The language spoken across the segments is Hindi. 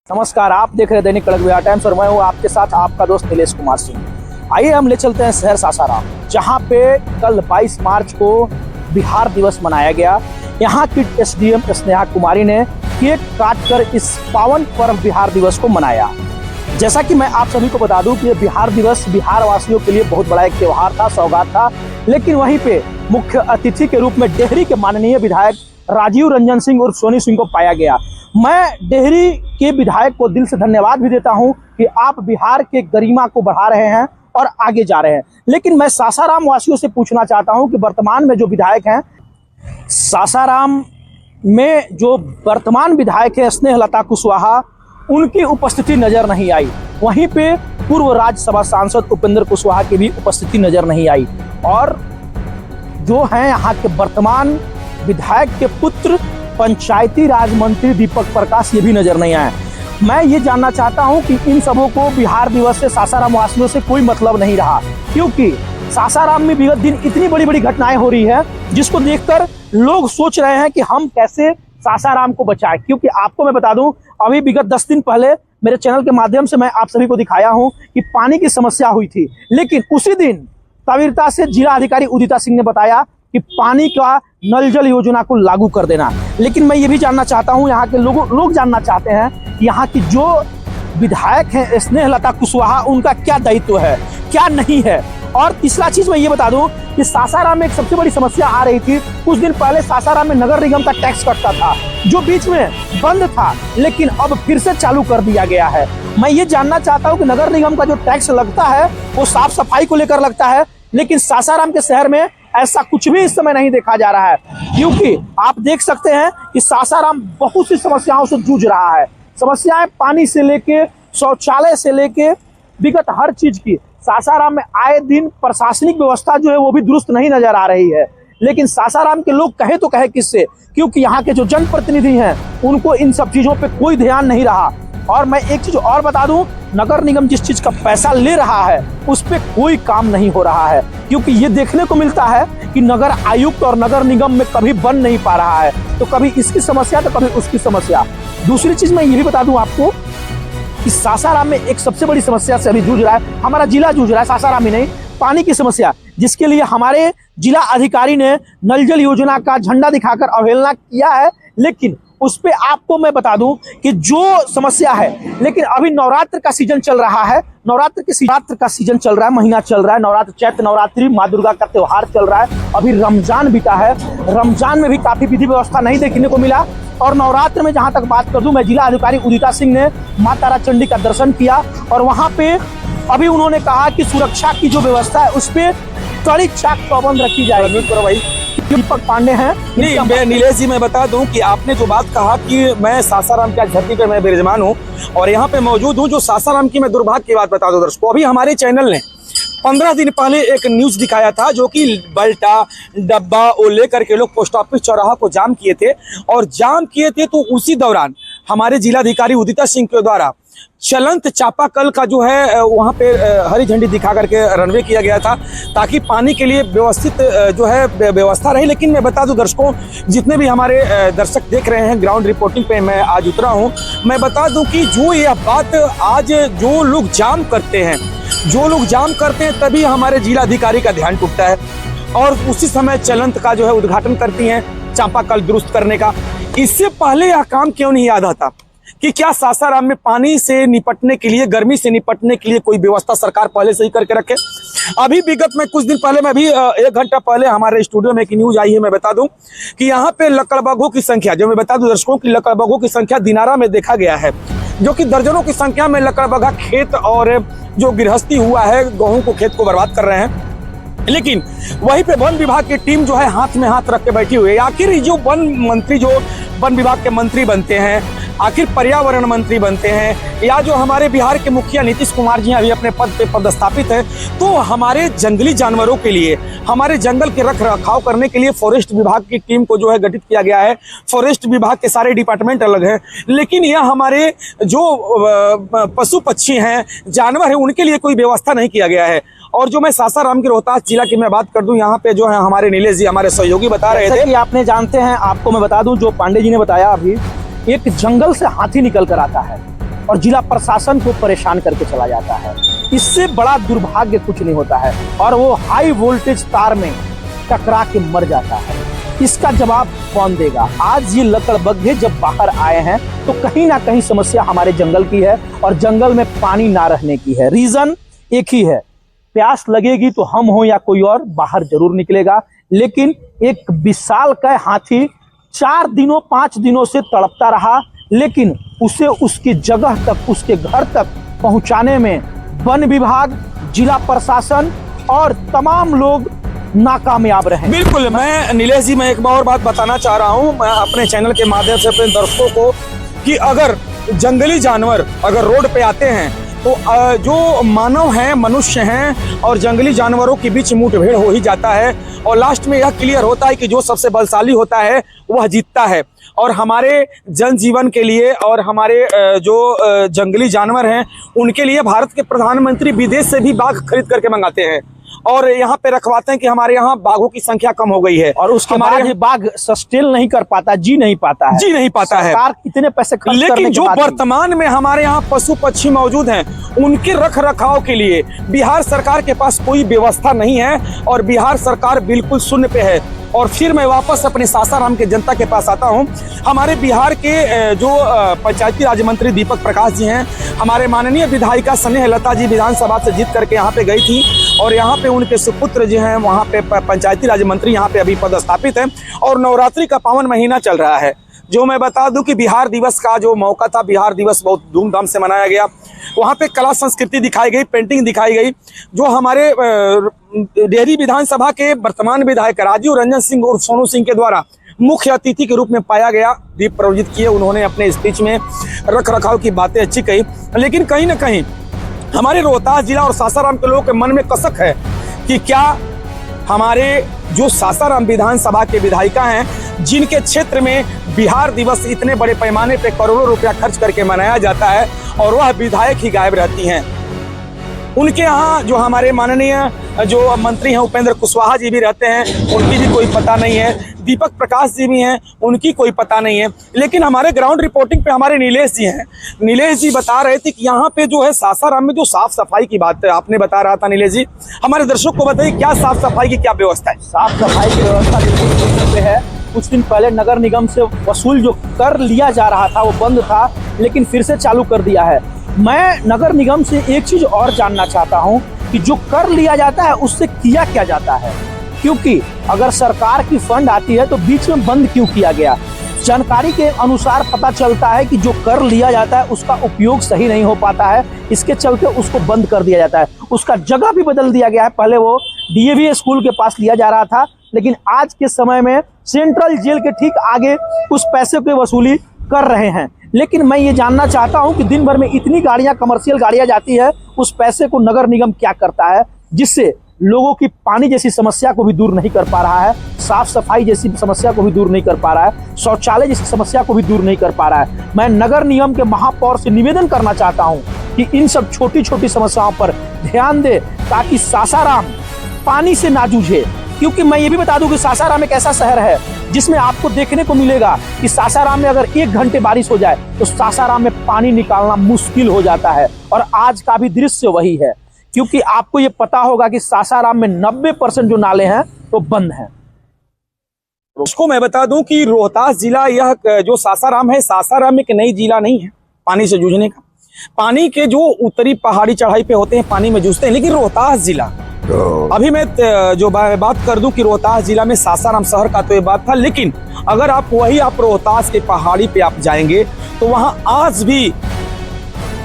नमस्कार, आप देख रहे हैं दैनिक कड़क बिहार टाइम्स और मैं हूँ आपके साथ आपका दोस्त नीलेश कुमार सिंह। आइए हम ले चलते हैं शहर सासाराम, जहाँ पे कल 22 मार्च को बिहार दिवस मनाया गया। यहाँ की एसडीएम स्नेहा कुमारी ने केक काटकर इस पावन पर्व बिहार दिवस को मनाया। जैसा कि मैं आप सभी को बता दूं कि ये बिहार दिवस बिहार वासियों के लिए बहुत बड़ा एक त्योहार था, सौगात था, लेकिन वहीं पे मुख्य अतिथि के रूप में डेहरी के माननीय विधायक राजीव रंजन सिंह और सोनी सिंह को पाया गया। मैं डेहरी के विधायक को दिल से धन्यवाद भी देता हूं कि आप बिहार के गरिमा को बढ़ा रहे हैं और आगे जा रहे हैं। लेकिन मैं सासाराम वासियों से पूछना चाहता हूं कि वर्तमान में जो विधायक हैं, सासाराम में जो वर्तमान विधायक है स्नेहलता कुशवाहा, उनकी उपस्थिति नजर नहीं आई। वहीं पे पूर्व राज्यसभा सांसद उपेंद्र कुशवाहा की भी उपस्थिति नजर नहीं आई। और जो हैं यहाँ के वर्तमान विधायक के पुत्र पंचायती राज मंत्री दीपक प्रकाश, ये भी नजर नहीं आए। मैं ये जानना चाहता हूं कि इन सबों को बिहार दिवस से सासाराम वासियों से कोई मतलब नहीं रहा, क्योंकि सासाराम में विगत दिन इतनी बड़ी बड़ी घटनाएं हो रही है जिसको देखकर लोग सोच रहे हैं कि हम कैसे सासाराम को बचाएं। क्योंकि आपको मैं बता दूं, अभी विगत 10 दिन पहले मेरे चैनल के माध्यम से मैं आप सभी को दिखाया हूं कि पानी की समस्या हुई थी, लेकिन उसी दिन तवीरता से जिला अधिकारी उदिता सिंह ने बताया कि पानी का नल जल योजना को लागू कर देना। लेकिन मैं ये भी जानना चाहता हूं, यहाँ के लोग जानना चाहते हैं यहाँ की जो विधायक हैं स्नेहलता कुशवाहा, उनका क्या दायित्व है, क्या नहीं है। और तीसरा चीज मैं ये बता दूं कि सासाराम में एक सबसे बड़ी समस्या आ रही थी। कुछ दिन पहले सासाराम में नगर निगम का टैक्स कटता था, जो बीच में बंद था, लेकिन अब फिर से चालू कर दिया गया है। मैं ये जानना चाहता हूँ कि नगर निगम का जो टैक्स लगता है वो साफ सफाई को लेकर लगता है, लेकिन सासाराम के शहर में ऐसा कुछ भी इस समय नहीं देखा जा रहा है। क्योंकि आप देख सकते हैं कि सासाराम बहुत सी समस्याओं से जूझ रहा है। समस्याएं पानी से लेके शौचालय से लेके विगत हर चीज की। सासाराम में आए दिन प्रशासनिक व्यवस्था जो है वो भी दुरुस्त नहीं नजर आ रही है। लेकिन सासाराम के लोग कहे तो कहे किससे, क्योंकि यहाँ के जो जनप्रतिनिधि हैं उनको इन सब चीजों पे कोई ध्यान नहीं रहा। और मैं एक चीज और बता दूं, नगर निगम जिस चीज का पैसा ले रहा है उस पे कोई काम नहीं हो रहा है, क्योंकि ये देखने को मिलता है कि नगर आयुक्त और नगर निगम में कभी बन नहीं पा रहा है। तो कभी इसकी समस्या तो कभी उसकी समस्या। दूसरी चीज मैं ये भी बता दूं आपको कि सासाराम में एक सबसे बड़ी समस्या से अभी जूझ रहा है, हमारा जिला जूझ रहा है, सासाराम ही नहीं, पानी की समस्या, जिसके लिए हमारे जिला अधिकारी ने नल जल योजना का झंडा दिखाकर अवहेलना किया है। लेकिन उस पे आपको मैं बता दूं कि जो समस्या है, लेकिन अभी नवरात्र का सीजन चल रहा है, नवरात्र का सीजन चल रहा है, महीना चल रहा है, नवरात्र चैत्र नवरात्रि माँ दुर्गा का त्योहार चल रहा है। अभी रमजान बीता है, रमजान में भी काफी विधि व्यवस्था नहीं देखने को मिला। और नवरात्र में जहां तक बात कर दूं, मैं जिला अधिकारी उदिता सिंह ने माँ तारा चंडी का दर्शन किया और वहां पे अभी उन्होंने कहा कि सुरक्षा की जो व्यवस्था है उस पर कड़ी चाक पाबंद रखी जाएगी। दीपक पांडे हैं। नहीं, नीलेश जी, मैं बता दूं कि आपने जो बात कहा कि मैं सासाराम की धरती पर मैं विराजमान हूं और यहाँ पे मौजूद हूं, जो सासाराम की मैं दुर्भाग्य की बात बता दूं दर्शकों, अभी हमारे चैनल ने 15 दिन पहले एक न्यूज दिखाया था, जो कि बल्टा डब्बा वो लेकर के लोग पोस्ट ऑफिस चौराहा को जाम किए थे। और जाम किए थे तो उसी दौरान हमारे जिलाधिकारी उदिता सिंह के द्वारा चलंत चापाकल का जो है वहाँ पे हरी झंडी दिखा करके रनवे किया गया था, ताकि पानी के लिए व्यवस्थित जो है व्यवस्था रहे। लेकिन मैं बता दूं दर्शकों, जितने भी हमारे दर्शक देख रहे हैं, ग्राउंड रिपोर्टिंग पे मैं आज उतरा हूँ, मैं बता दूं कि जो यह बात आज जो लोग जाम करते हैं, तभी हमारे जिलाधिकारी का ध्यान टूटता है और उसी समय चलंत का जो है उद्घाटन करती हैं, चापाकल दुरुस्त करने का। इससे पहले यह काम क्यों नहीं याद आता कि क्या सासाराम में पानी से निपटने के लिए, गर्मी से निपटने के लिए कोई व्यवस्था सरकार पहले से ही करके रखे। अभी विगत में कुछ दिन पहले, मैं भी 1 घंटा पहले हमारे स्टूडियो में एक न्यूज आई है, मैं बता दूं कि यहाँ पे लकड़बग्घों की संख्या, जो मैं बता दूं दर्शकों की लकड़बग्घों की संख्या दिनारा में देखा गया है, जो कि दर्जनों की संख्या में लकड़बग्घा खेत और जो गृहस्थी हुआ है, गेहूं को खेत को बर्बाद कर रहे हैं। लेकिन वहीं पे वन विभाग की टीम जो है हाथ में हाथ रख के बैठी हुई है। आखिर जो वन मंत्री, जो वन विभाग के मंत्री बनते हैं, आखिर पर्यावरण मंत्री बनते हैं, या जो हमारे बिहार के मुखिया नीतीश कुमार जी अभी अपने पद पे पदस्थापित है, तो हमारे जंगली जानवरों के लिए, हमारे जंगल के रख रखाव करने के लिए फॉरेस्ट विभाग की टीम को जो है गठित किया गया है। फॉरेस्ट विभाग के सारे डिपार्टमेंट अलग हैं, लेकिन यह हमारे जो पशु पक्षी हैं, जानवर हैं, उनके लिए कोई व्यवस्था नहीं किया गया है। और जो मैं सासाराम के रोहतास जिला की मैं बात कर दूं, यहाँ पे जो है हमारे नीलेश जी, हमारे सहयोगी बता रहे थे कि आपने जानते हैं, आपको मैं बता दूं, जो पांडे जी ने बताया, अभी एक जंगल से हाथी निकल कर आता है और जिला प्रशासन को परेशान करके चला जाता है। इससे बड़ा दुर्भाग्य कुछ नहीं होता है और वो हाई वोल्टेज तार में टकरा के मर जाता है। इसका जवाब कौन देगा? आज ये लकड़बग्घे जब बाहर आए हैं तो कहीं ना कहीं समस्या हमारे जंगल की है और जंगल में पानी ना रहने की है। रीजन एक ही है, प्यास लगेगी तो हम हो या कोई और बाहर जरूर निकलेगा। लेकिन एक विशालकाय हाथी 4 दिनों 5 दिनों से तड़पता रहा, लेकिन उसे उसकी जगह तक, उसके घर तक पहुंचाने में वन विभाग, जिला प्रशासन और तमाम लोग नाकामयाब रहे। बिल्कुल, मैं नीलेश जी, मैं एक और बात बताना चाह रहा हूं मैं अपने चैनल के माध्यम से अपने दर्शकों को कि अगर जंगली जानवर अगर रोड पे आते हैं तो जो मानव हैं, मनुष्य हैं और जंगली जानवरों के बीच मुठभेड़ हो ही जाता है और लास्ट में यह क्लियर होता है कि जो सबसे बलशाली होता है वह जीतता है। और हमारे जनजीवन के लिए और हमारे जो जंगली जानवर हैं उनके लिए भारत के प्रधानमंत्री विदेश से भी बाघ खरीद करके मंगाते हैं और यहाँ पे रखवाते हैं कि हमारे यहाँ बाघों की संख्या कम हो गई है और उसके बाद ये बाघ सस्टेन नहीं कर पाता, जी नहीं पाता है। सरकार कितने पैसे खर्च करने के बाद, लेकिन जो वर्तमान में हमारे यहाँ पशु पक्षी मौजूद हैं उनके रख रखाव के लिए बिहार सरकार के पास कोई व्यवस्था नहीं है और बिहार सरकार बिल्कुल शून्य पे है। और फिर मैं वापस अपने सासाराम के जनता के पास आता हूं। हमारे बिहार के जो पंचायती राज मंत्री दीपक प्रकाश जी हैं, हमारे माननीय विधायिका स्नेह लता जी विधानसभा से जीत करके यहाँ पे गई थी और यहाँ पे उनके सुपुत्र जो हैं वहाँ पे पंचायती राज मंत्री यहाँ पे अभी पदस्थापित हैं और नवरात्रि का पावन महीना चल रहा है। जो मैं बता दूं कि बिहार दिवस का जो मौका था, बिहार दिवस बहुत धूमधाम से मनाया गया। वहाँ पे कला संस्कृति दिखाई गई, पेंटिंग दिखाई गई। जो हमारे डेहरी विधानसभा के वर्तमान विधायक राजीव रंजन सिंह और सोनू सिंह के द्वारा मुख्य अतिथि के रूप में पाया गया, दीप प्रज्वलित किए। उन्होंने अपने स्पीच में रख रखाव की बातें अच्छी कही, लेकिन कहीं ना कहीं हमारे रोहतास जिला और सासाराम के लोगों के मन में कसक है कि क्या हमारे जो सासाराम विधानसभा के विधायिका हैं, जिनके क्षेत्र में बिहार दिवस इतने बड़े पैमाने पे करोड़ों रुपया खर्च करके मनाया जाता है और वह विधायक ही गायब रहती हैं। उनके यहाँ जो हमारे माननीय जो मंत्री हैं उपेंद्र कुशवाहा जी भी रहते हैं, उनकी भी कोई पता नहीं है। दीपक प्रकाश जी भी हैं, उनकी कोई पता नहीं है। लेकिन हमारे ग्राउंड रिपोर्टिंग पे हमारे नीलेश जी हैं। नीलेश जी बता रहे थे कि यहाँ पे जो है सासाराम में जो साफ सफाई की बात है, आपने बता रहा था नीलेश जी, हमारे दर्शक को बताइए क्या साफ सफाई की क्या व्यवस्था है? साफ सफाई की व्यवस्था बिल्कुल पे है। कुछ दिन पहले नगर निगम से वसूल जो कर लिया जा रहा था वो बंद था, लेकिन फिर से चालू कर दिया है। मैं नगर निगम से एक चीज और जानना चाहता हूं कि जो कर लिया जाता है उससे किया क्या जाता है, क्योंकि अगर सरकार की फंड आती है तो बीच में बंद क्यों किया गया? जानकारी के अनुसार पता चलता है कि जो कर लिया जाता है उसका उपयोग सही नहीं हो पाता है, इसके चलते उसको बंद कर दिया जाता है। उसका जगह भी बदल दिया गया है। पहले वो डीएवी स्कूल के पास लिया जा रहा था, लेकिन आज के समय में सेंट्रल जेल के ठीक आगे उस पैसे की वसूली कर रहे हैं। लेकिन मैं ये जानना चाहता हूं कि दिन भर में इतनी गाड़ियां, कमर्शियल गाड़ियां जाती है, उस पैसे को नगर निगम क्या करता है, जिससे लोगों की पानी जैसी समस्या को भी दूर नहीं कर पा रहा है, साफ सफाई जैसी समस्या को भी दूर नहीं कर पा रहा है, शौचालय जैसी समस्या को भी दूर नहीं कर पा रहा है। मैं नगर निगम के महापौर से निवेदन करना चाहता हूं कि इन सब छोटी छोटी समस्याओं पर ध्यान दे ताकि सासाराम पानी से ना जूझे। क्योंकि मैं ये भी बता दूं कि सासाराम एक ऐसा शहर है जिसमें आपको देखने को मिलेगा कि सासाराम में अगर 1 घंटे बारिश हो जाए तो सासाराम में पानी निकालना मुश्किल हो जाता है। और आज का भी दृश्य वही है, क्योंकि आपको ये पता होगा कि सासाराम में 90% जो नाले हैं वो बंद हैं। उसको मैं बता दूं कि रोहतास जिला, यह जो सासाराम है, सासाराम एक नई जिला नहीं है पानी से जूझने का। पानी के जो उत्तरी पहाड़ी चढ़ाई पे होते हैं पानी में जूझते हैं, लेकिन रोहतास जिला, अभी मैं जो बात कर दूं कि रोहतास जिला में सासाराम शहर का तो ये बात था, लेकिन अगर आप रोहतास के पहाड़ी पे आप जाएंगे तो वहां आज भी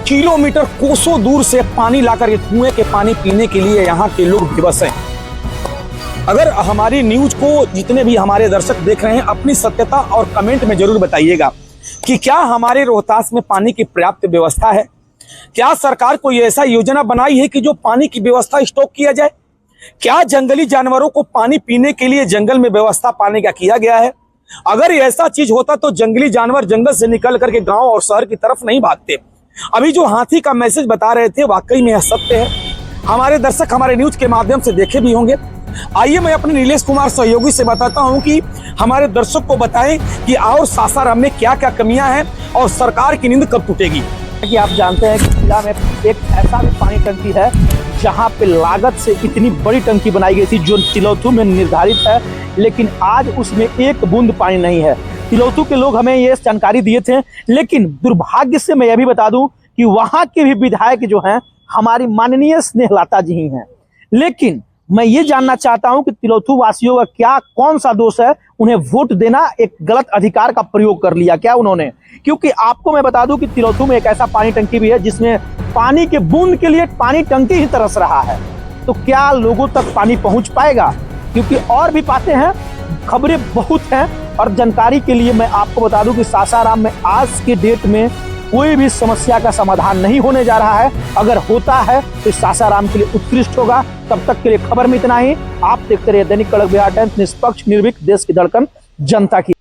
किलोमीटर कोसों दूर से पानी लाकर के कुएं के पानी पीने के लिए यहाँ के लोग विवश हैं। अगर हमारी न्यूज को जितने भी हमारे दर्शक देख रहे हैं, अपनी सत्यता और कमेंट में जरूर बताइएगा कि क्या हमारे रोहतास में पानी की पर्याप्त व्यवस्था है? क्या सरकार कोई ऐसा योजना बनाई है कि जो पानी की व्यवस्था स्टॉक किया जाए? क्या जंगली जानवरों को पानी पीने के लिए जंगल में व्यवस्था पानी का किया गया है? अगर ऐसा चीज होता तो जंगली जानवर जंगल से निकल करके गांव और शहर की तरफ नहीं भागते। अभी जो हाथी का मैसेज बता रहे थे वाकई में सत्य है। हमारे दर्शक हमारे न्यूज के माध्यम से देखे भी होंगे। आइए मैं अपने नीलेश कुमार सहयोगी से बताता हूं कि हमारे दर्शक को बताएं कि और सासाराम में क्या क्या कमियां हैं और सरकार की नींद कब टूटेगी। कि आप जानते हैं कि जिला में एक ऐसा भी पानी टंकी है जहां पे लागत से इतनी बड़ी टंकी बनाई गई थी जो तिलौथू में निर्धारित है, लेकिन आज उसमें एक बूंद पानी नहीं है। तिलौथू के लोग हमें ये जानकारी दिए थे, लेकिन दुर्भाग्य से मैं यह भी बता दूं कि वहां के भी विधायक जो हैं हमारी माननीय स्नेहलता जी ही हैं। लेकिन मैं ये जानना चाहता हूं कि तिलौथू वासियों का क्या कौन सा दोष है, उन्हें वोट देना एक गलत अधिकार का प्रयोग कर लिया क्या उन्होंने? क्योंकि आपको मैं बता दूं कि तिलौथू में एक ऐसा पानी टंकी भी है जिसमें पानी के बूंद के लिए पानी टंकी ही तरस रहा है। तो क्या लोगों तक पानी पहुंच पाएगा? क्योंकि और भी बातें हैं, खबरें बहुत हैं, और जानकारी के लिए मैं आपको बता दूं कि सासाराम में आज के डेट में कोई भी समस्या का समाधान नहीं होने जा रहा है। अगर होता है तो सासाराम के लिए उत्कृष्ट होगा। तब तक के लिए खबर में इतना ही। आप देखते रहिए दैनिक कड़क बिहार टाइम्स, निष्पक्ष, निर्भीक, देश की धड़कन, जनता की।